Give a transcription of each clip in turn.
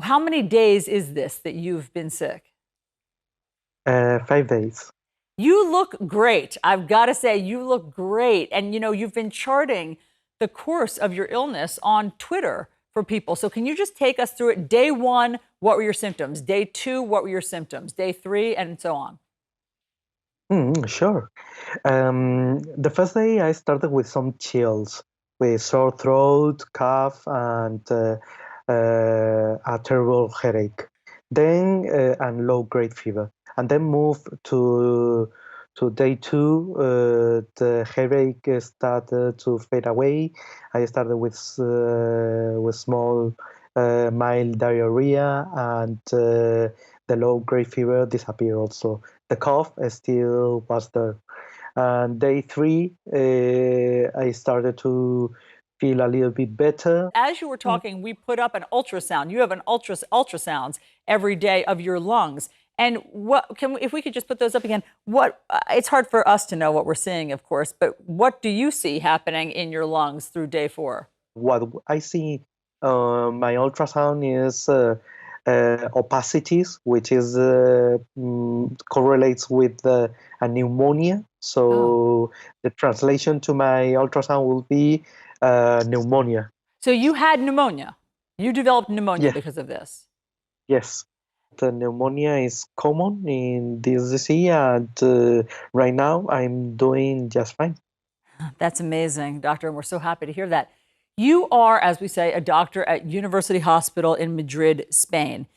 How many days is this that you've been sick? 5 days. You look great. I've got to say, you look great. And you've been charting the course of your illness on Twitter for people. So can you just take us through it? Day one, what were your symptoms? Day two, what were your symptoms? Day three, and so on. Sure. The first day I started with some chills, with sore throat, cough, and a terrible headache. Then and low-grade fever, and then moved to day two. The headache started to fade away. I started with small, mild diarrhea, and the low-grade fever disappeared also. The cough still was there. And day three, I started to feel a little bit better. As you were talking, we put up an ultrasound. You have an ultrasounds every day of your lungs. And if we could just put those up again, it's hard for us to know what we're seeing, of course, but what do you see happening in your lungs through day four? What I see, my ultrasound is opacities, which is correlates with a pneumonia. So the translation to my ultrasound will be pneumonia. So you had pneumonia. You developed pneumonia Yeah. because of this. Yes. The pneumonia is common in this disease, and right now I'm doing just fine. That's amazing, doctor, and we're so happy to hear that. You are, as we say, a doctor at University Hospital in Madrid, Spain.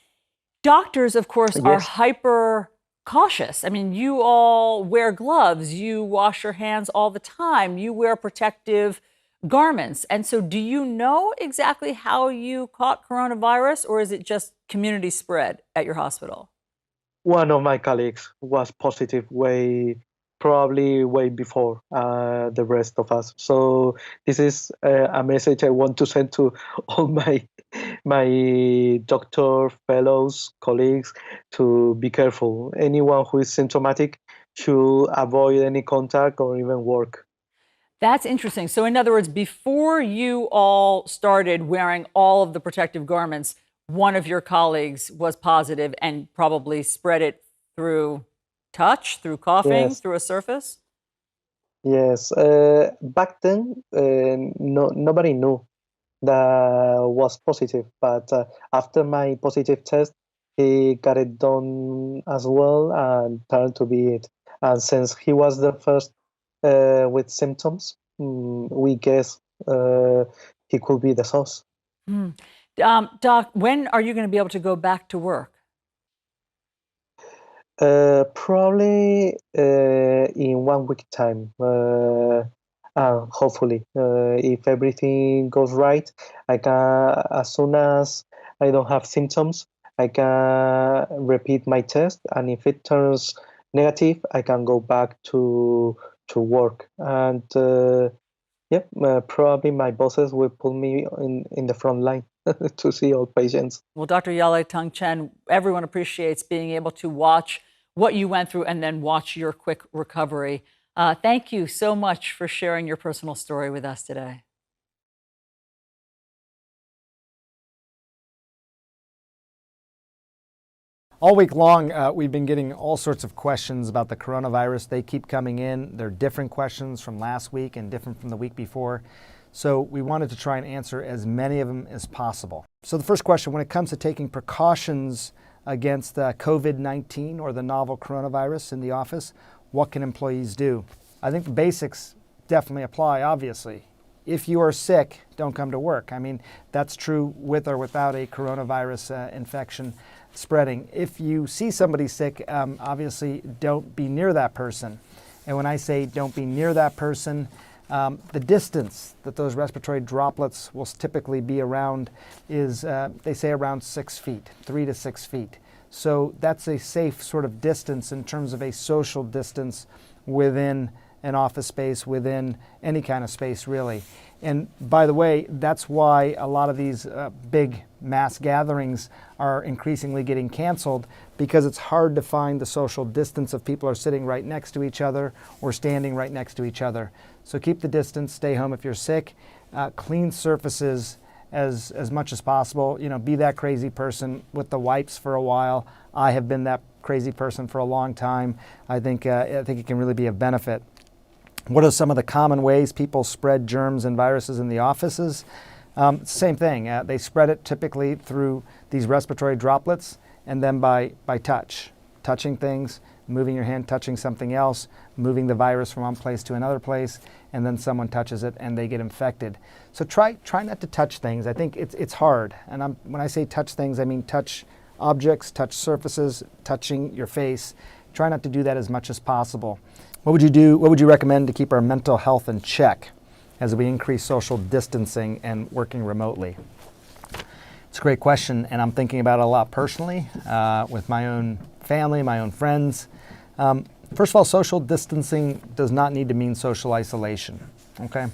Doctors, of course, are Yes. hyper cautious. I mean, you all wear gloves, you wash your hands all the time, you wear protective garments. And so, do you know exactly how you caught coronavirus, or is it just community spread at your hospital? One of my colleagues was positive probably way before the rest of us. So this is a message I want to send to all my doctor fellows, colleagues, to be careful. Anyone who is symptomatic should avoid any contact or even work. That's interesting. So, in other words, before you all started wearing all of the protective garments, one of your colleagues was positive and probably spread it through touch, through coughing, Yes. through a surface? Yes, back then, nobody knew that was positive, but after my positive test, he got it done as well and turned to be it. And since he was the first with symptoms, we guess he could be the source. Hmm. Doc, when are you going to be able to go back to work? Probably in 1 week time. Hopefully, if everything goes right, I can, as soon as I don't have symptoms, I can repeat my test, and if it turns negative, I can go back to work. And yep, probably my bosses will put me in the front line to see all patients. Well, Dr. Yale Tung Chen, everyone appreciates being able to watch what you went through and then watch your quick recovery. Thank you so much for sharing your personal story with us today. All week long, we've been getting all sorts of questions about the coronavirus. They keep coming in. They're different questions from last week and different from the week before. So we wanted to try and answer as many of them as possible. So the first question, when it comes to taking precautions against COVID-19 or the novel coronavirus in the office, what can employees do? I think the basics definitely apply, obviously. If you are sick, don't come to work. I mean, that's true with or without a coronavirus infection spreading. If you see somebody sick, obviously don't be near that person. And when I say don't be near that person, the distance that those respiratory droplets will typically be around is, they say, around 6 feet, 3 to 6 feet. So that's a safe sort of distance in terms of a social distance within an office space, within any kind of space, really. And by the way, that's why a lot of these big mass gatherings are increasingly getting canceled, because it's hard to find the social distance if people are sitting right next to each other or standing right next to each other. So keep the distance, stay home if you're sick, clean surfaces, as much as possible. You know, be that crazy person with the wipes for a while. I have been that crazy person for a long time. I think it can really be of benefit. What are some of the common ways people spread germs and viruses in the offices? Same thing. They spread it typically through these respiratory droplets and then by touch. Touching things, moving your hand, touching something else, moving the virus from one place to another place, and then someone touches it and they get infected. So try not to touch things. I think it's hard. And when I say touch things, I mean touch objects, touch surfaces, touching your face. Try not to do that as much as possible. What would you do? What would you recommend to keep our mental health in check as we increase social distancing and working remotely? It's a great question, and I'm thinking about it a lot personally with my own family, my own friends. First of all, social distancing does not need to mean social isolation. Okay,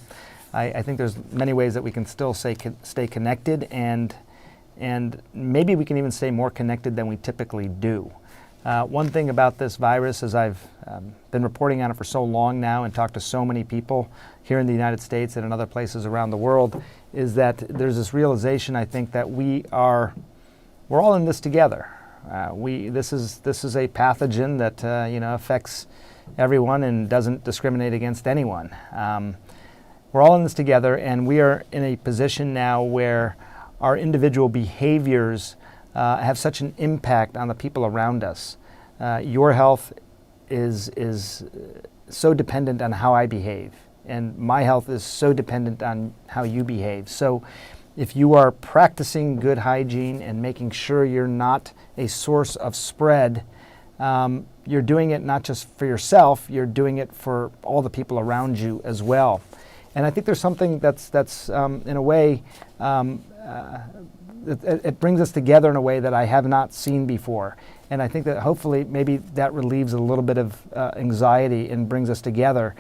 I think there's many ways that we can still stay connected, and maybe we can even stay more connected than we typically do. One thing about this virus is I've been reporting on it for so long now and talked to so many people here in the United States and in other places around the world, is that there's this realization, I think, that we're all in this together. This is a pathogen that affects everyone and doesn't discriminate against anyone. We're all in this together, and we are in a position now where our individual behaviors have such an impact on the people around us. Your health is so dependent on how I behave, and my health is so dependent on how you behave. So if you are practicing good hygiene and making sure you're not a source of spread, you're doing it not just for yourself, you're doing it for all the people around you as well. And I think there's something that's in a way, it brings us together in a way that I have not seen before. And I think that hopefully maybe that relieves a little bit of anxiety and brings us together.